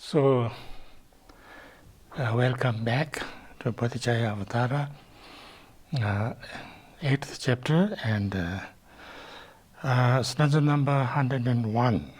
So, welcome back to Bodhicharyavatara, 8th chapter and stanza number 101.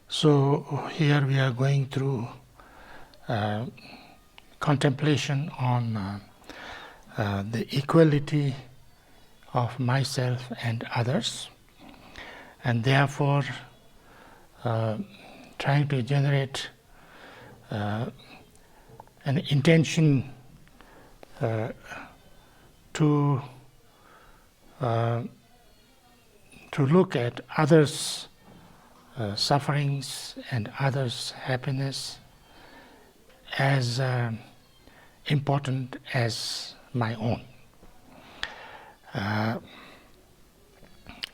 So, here we are going through contemplation on the equality of myself and others, and therefore trying to generate an intention to look at others' sufferings and others' happiness as important as my own.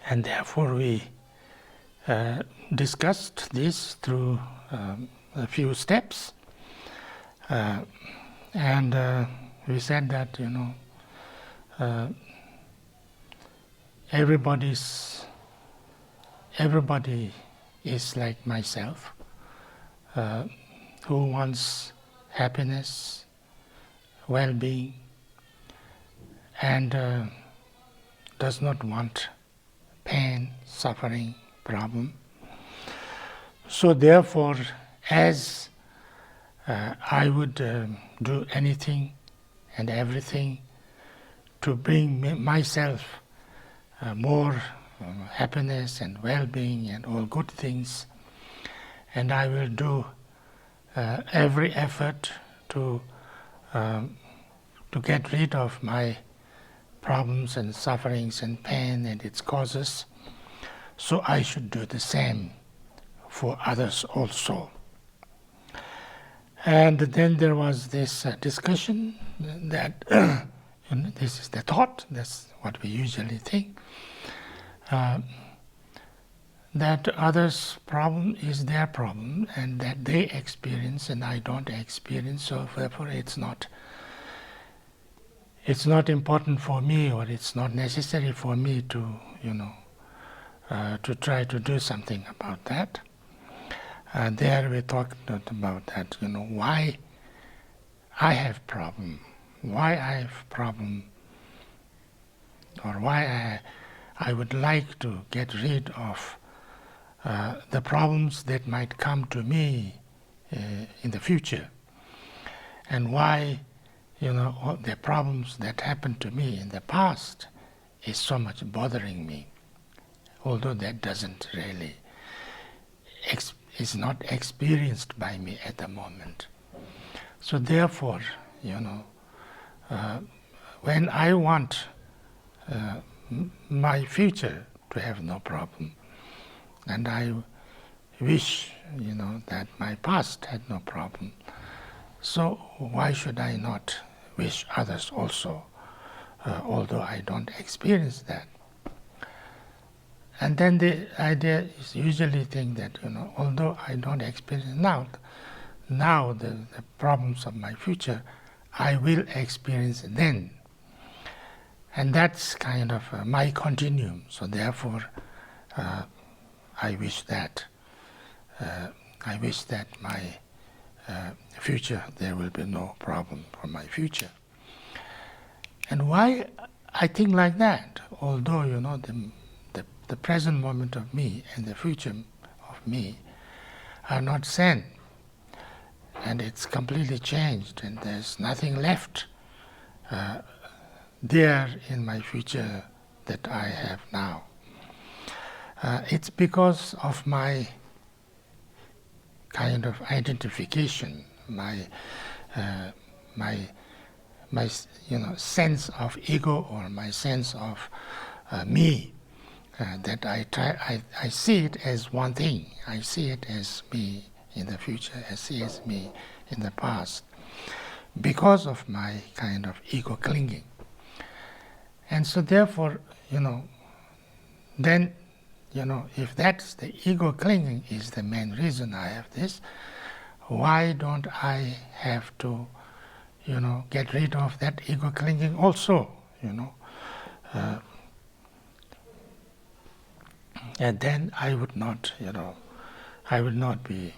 And therefore we discussed this through a few steps, and we said that everybody is like myself, who wants happiness, well-being, and does not want pain, suffering, problem. So therefore, as I would do anything and everything to bring myself more happiness and well-being and all good things, and I will do every effort to get rid of my problems and sufferings and pain and its causes, so I should do the same for others also. And then there was this discussion that this is the thought, that's what we usually think, that others' problem is their problem and that they experience and I don't experience, so therefore it's not important for me, or it's not necessary for me to to try to do something about that. There we talked about that, why I have problem, or why I would like to get rid of the problems that might come to me in the future, and why all the problems that happened to me in the past is so much bothering me, although that doesn't really is not experienced by me at the moment. So therefore, when I want my future to have no problem, and I wish that my past had no problem, so why should I not wish others also, although I don't experience that? And then the idea is usually think that, although I don't experience now the problems of my future, I will experience then. And that's kind of my continuum. So therefore, I wish that my future, there will be no problem for my future. And why I think like that, although, the present moment of me and the future of me are not same, and it's completely changed, and there's nothing left there in my future that I have now. It's because of my kind of identification, my sense of ego, or my sense of me. That I see it as one thing. I see it as me in the future, I see it as me in the past, because of my kind of ego clinging. And so therefore, then, if that's the ego clinging is the main reason I have this, why don't I have to, get rid of that ego clinging also, and then I would not be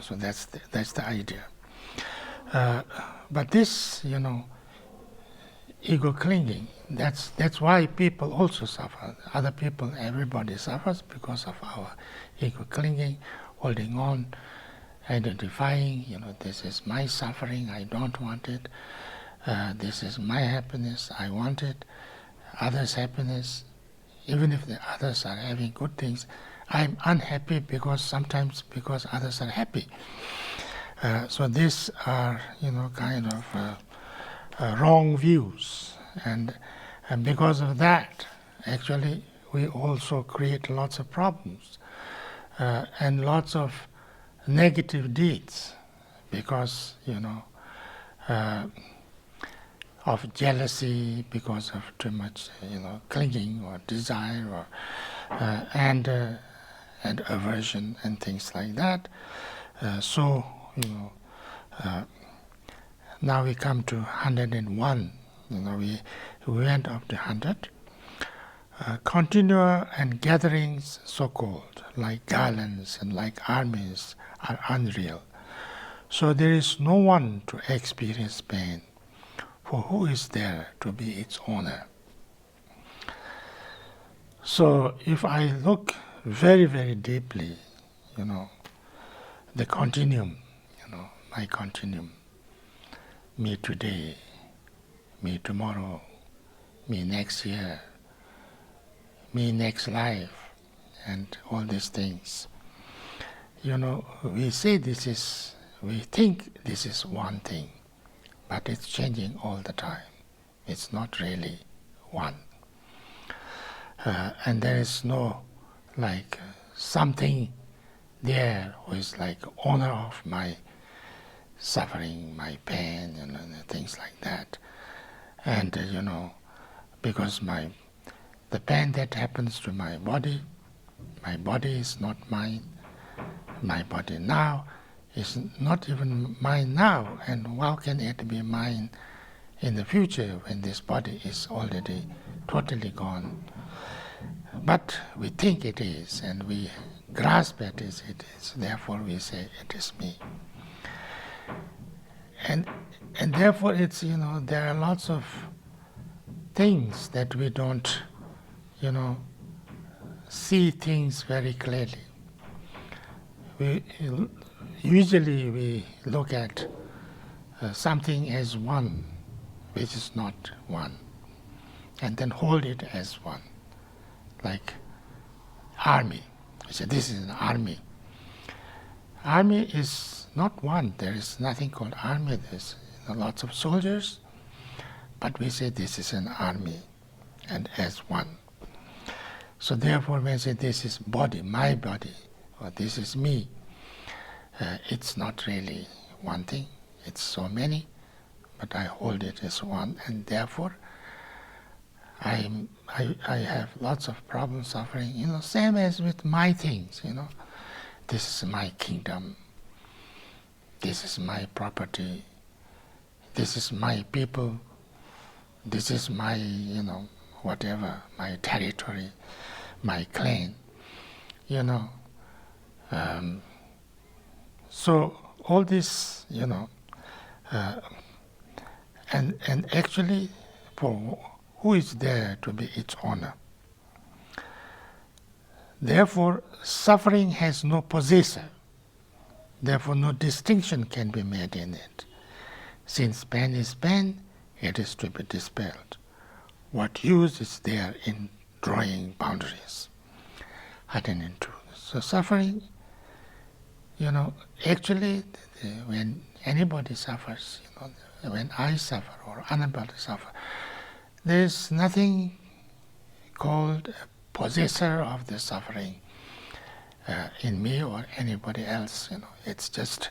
So that's the idea. But this, ego clinging, that's why people also suffer. Other people, everybody suffers because of our ego clinging, holding on, identifying, this is my suffering, I don't want it. This is my happiness, I want it. Others' happiness, even if the others are having good things, I'm unhappy sometimes because others are happy. So these are, kind of wrong views, and because of that, actually, we also create lots of problems and lots of negative deeds because, of jealousy, because of too much, clinging or desire, or and aversion and things like that. So, now we come to 101. We went up to 100. Continual and gatherings, so-called, like garlands and like armies, are unreal. So there is no one to experience pain, for who is there to be its owner? So if I look very, very deeply, the continuum, my continuum, me today, me tomorrow, me next year, me next life, and all these things. We say we think this is one thing, but it's changing all the time. It's not really one. And there is no something there who is like owner of my suffering, my pain, and things like that. And because the pain that happens to my body is not mine. My body now is not even mine now, and how can it be mine in the future when this body is already totally gone? But we think it is, and we grasp it as it is. Therefore, we say it is me. And therefore, it's there are lots of things that we don't see things very clearly. Usually we look at something as one, which is not one, and then hold it as one, like army. We say this is an army. Army is not one. There is nothing called army. There's lots of soldiers, but we say this is an army, and as one. So therefore, when we say this is body, my body, or this is me, it's not really one thing. It's so many, but I hold it as one, and therefore I have lots of problems, suffering. Same as with my things. This is my kingdom. This is my property. This is my people. This is my whatever, my territory, my clan. So all this, and actually, for who is there to be its owner? Therefore, suffering has no possessor. Therefore, no distinction can be made in it. Since pain is pain, it is to be dispelled. What use is there in drawing boundaries? 102. So suffering, actually, when anybody suffers, when I suffer or anybody suffer, there is nothing called a possessor of the suffering in me or anybody else. It's just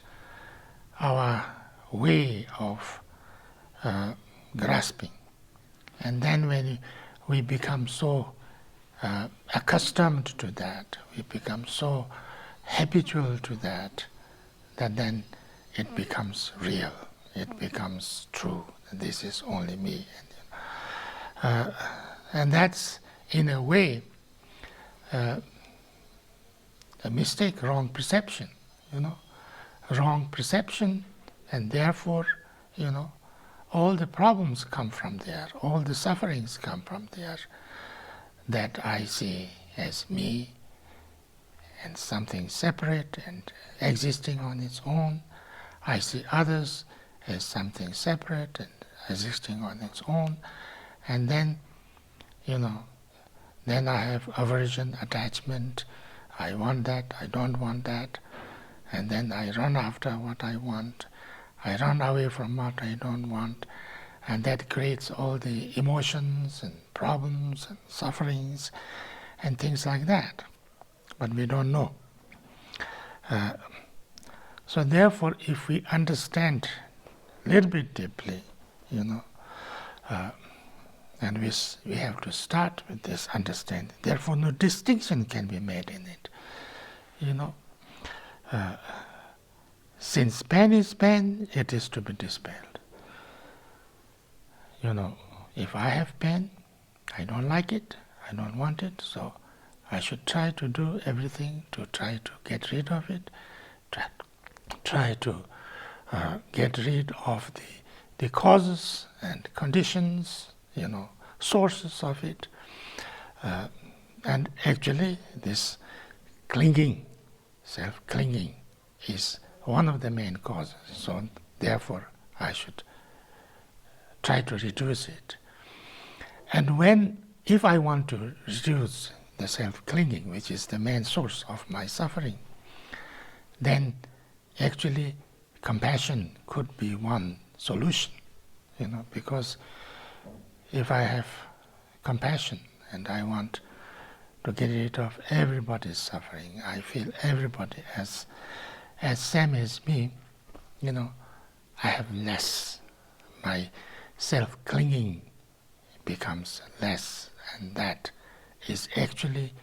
our way of grasping. And then when we become so accustomed to that, we become so habitual to that, that then it becomes real, it becomes true. This is only me. And that's, in a way, a mistake, wrong perception, wrong perception, and therefore, all the problems come from there, all the sufferings come from there, that I see as me and something separate and existing on its own. I see others as something separate and existing on its own, and then, then I have aversion, attachment. I want that, I don't want that, and then I run after what I want. I run away from what I don't want, and that creates all the emotions and problems and sufferings and things like that. But we don't know. So therefore, if we understand a little bit deeply, and we have to start with this understanding. Therefore, no distinction can be made in it. Since pain is pain, it is to be dispelled. If I have pain, I don't like it, I don't want it, so I should try to do everything to try to get rid of it, try to get rid of the causes and conditions, sources of it. And actually, this clinging, self-clinging, is one of the main causes. So therefore, I should try to reduce it. And if I want to reduce the self-clinging, which is the main source of my suffering, then actually compassion could be one solution, because if I have compassion and I want to get rid of everybody's suffering, I feel everybody as same as me, I have less. My self-clinging becomes less, and that is actually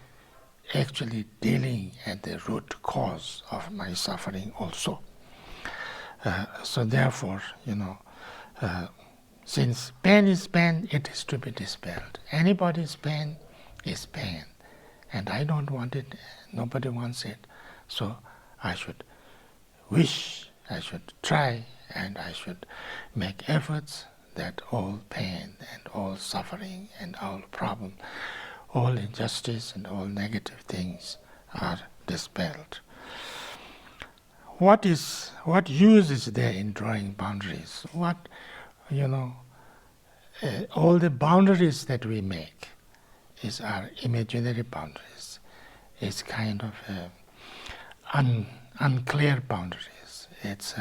dealing at the root cause of my suffering also. So therefore, since pain is pain, it is to be dispelled. Anybody's pain is pain, and I don't want it, nobody wants it, so I should wish, I should try, and I should make efforts that all pain and all suffering and all problem, all injustice and all negative things are dispelled. What use is there in drawing boundaries? All the boundaries that we make are imaginary boundaries. It's kind of unclear boundaries. It's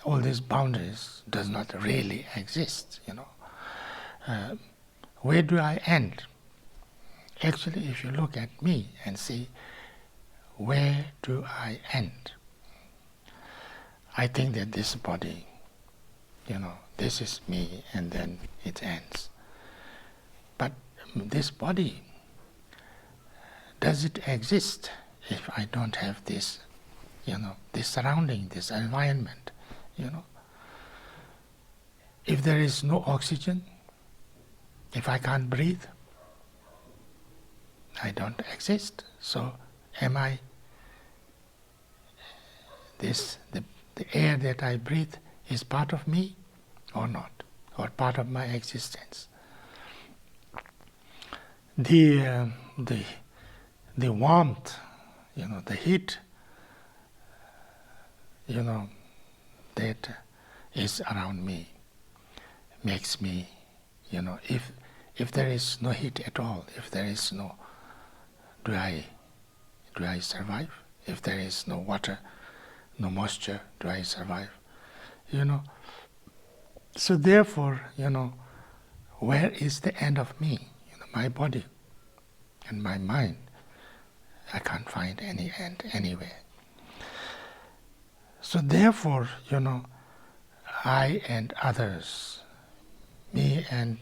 all these boundaries does not really exist. Where do I end? Actually, if you look at me and see, where do I end? I think that this body, this is me, and then it ends. But this body, does it exist if I don't have this, this surrounding, this environment, If there is no oxygen, if I can't breathe, I don't exist. So am I the air that I breathe is part of me or not, or part of my existence? The warmth, the heat, that is around me makes me, if there is no heat at all, if there is no, do I survive? If there is no water, no moisture, do I survive? So therefore, where is the end of me? My body and my mind. I can't find any end anywhere. So therefore, I and others, me and,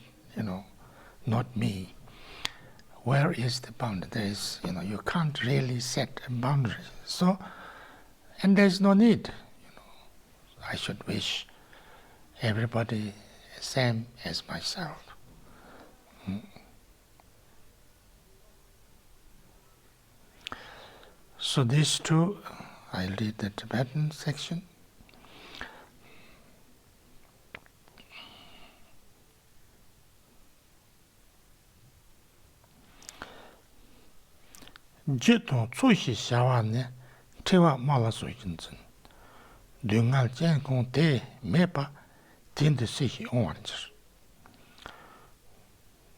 not me, where is the boundary? There is, you can't really set a boundary. So, and there's no need. I should wish everybody same as myself. So these two I'll read the Tibetan section. Jitong tsushi shawa ne tewa mala so yinzin. Dungal jen kong te mepa tinte sihi onwarjir.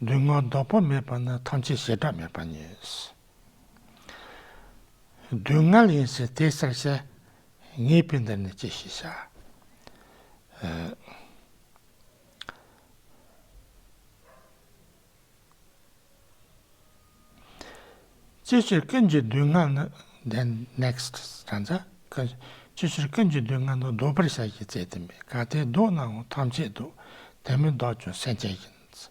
Dungal dopo mepa na tanchi sheta mepa nyes. Dungal yinse tesar se ngipinda ne chishi sha. Chishir kenji dungal na, then next stanza, chishir kenji dungal no dobri sha yi zetimbe. Kate do na ngu tamche do, temin do chun senche yinz.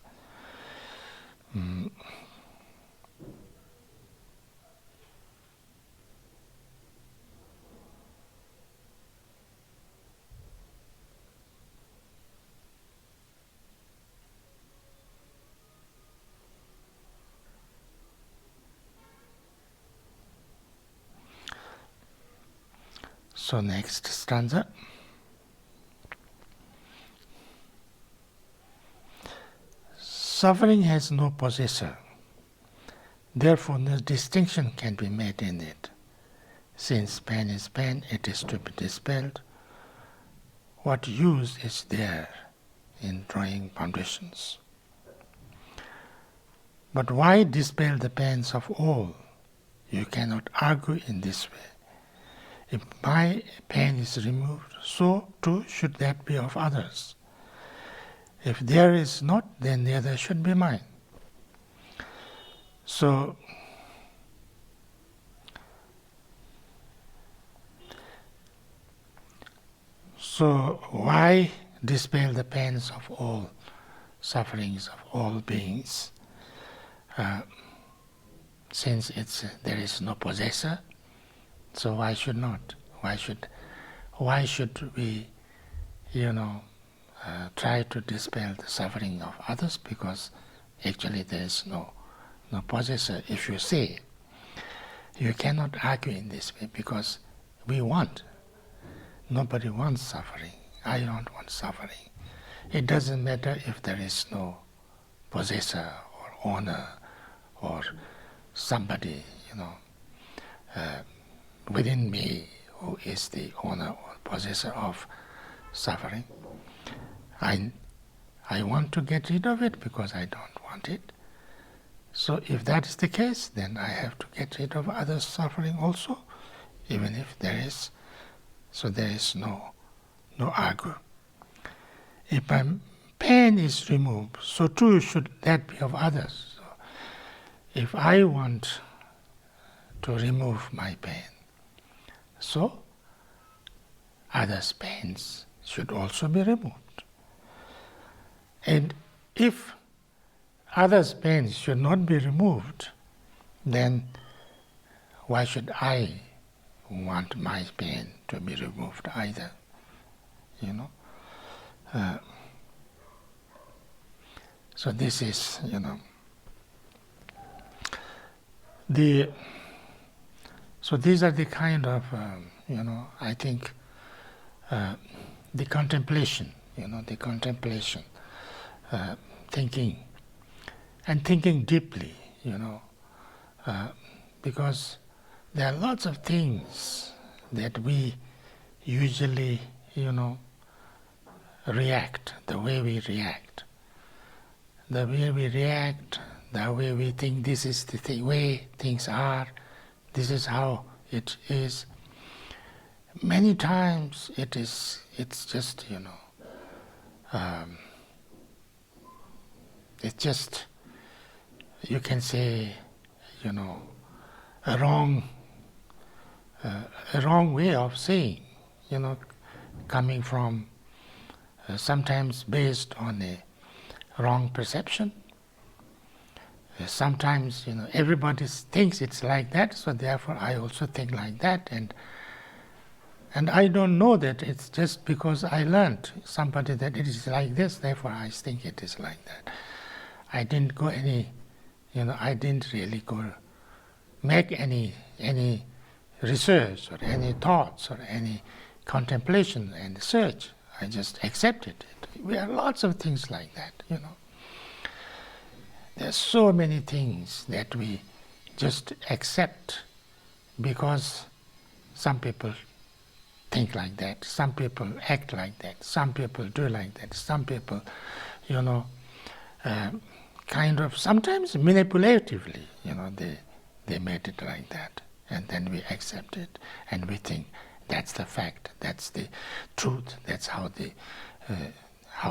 So next stanza. Suffering has no possessor. Therefore, no distinction can be made in it. Since pain is pain, it is to be dispelled. What use is there in drawing foundations? But why dispel the pains of all? You cannot argue in this way. If my pain is removed, so too should that be of others. If there is not, then neither should be mine. So why dispel the pains of all, sufferings of all beings? Since there is no possessor, so why should not? Why should we, try to dispel the suffering of others? Because actually there is no possessor. If you say, you cannot argue in this way because we want. Nobody wants suffering. I don't want suffering. It doesn't matter if there is no possessor or owner or somebody, within me who is the owner or possessor of suffering. I want to get rid of it because I don't want it. So if that is the case, then I have to get rid of others' suffering also, even if there is. So there is no argue. If my pain is removed, so too should that be of others. So if I want to remove my pain, so others' pains should also be removed. And if others' pains should not be removed, then why should I want my pain to be removed either? So this is, so these are the kind of, I think, the contemplation, thinking, and thinking deeply, because there are lots of things that we usually, react, the way we react. The way we react, the way we think this is the way things are, this is how it is. Many times it's just, it's just, you can say, a wrong way of saying, coming from sometimes based on a wrong perception. Sometimes, everybody thinks it's like that, so therefore I also think like that, and I don't know that it's just because I learned somebody that it is like this, therefore I think it is like that. I didn't go I didn't really go make any research or any thoughts or any contemplation and search. I just accepted it. We have lots of things like that, you know. There's so many things that we just accept because some people think like that, some people act like that, some people do like that, some people, you know, kind of sometimes manipulatively, you know, they made it like that, and then we accept it and we think that's the fact, that's the truth, that's how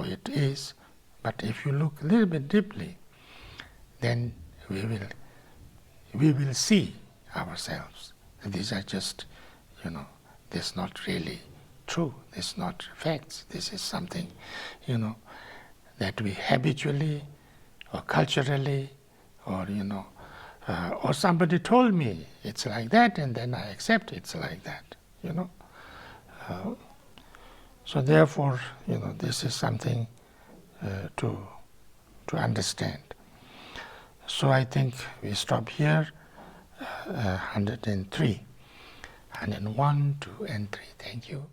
it is. But if you look a little bit deeply, then we will see ourselves. These are just, you know, this is not really true. This is not facts. This is something, you know, that we habitually or culturally or, you know, or somebody told me it's like that and then I accept it's like that, you know. So therefore, you know, this is something to understand. So I think we stop here, 103, 101, 2, and 3. Thank you.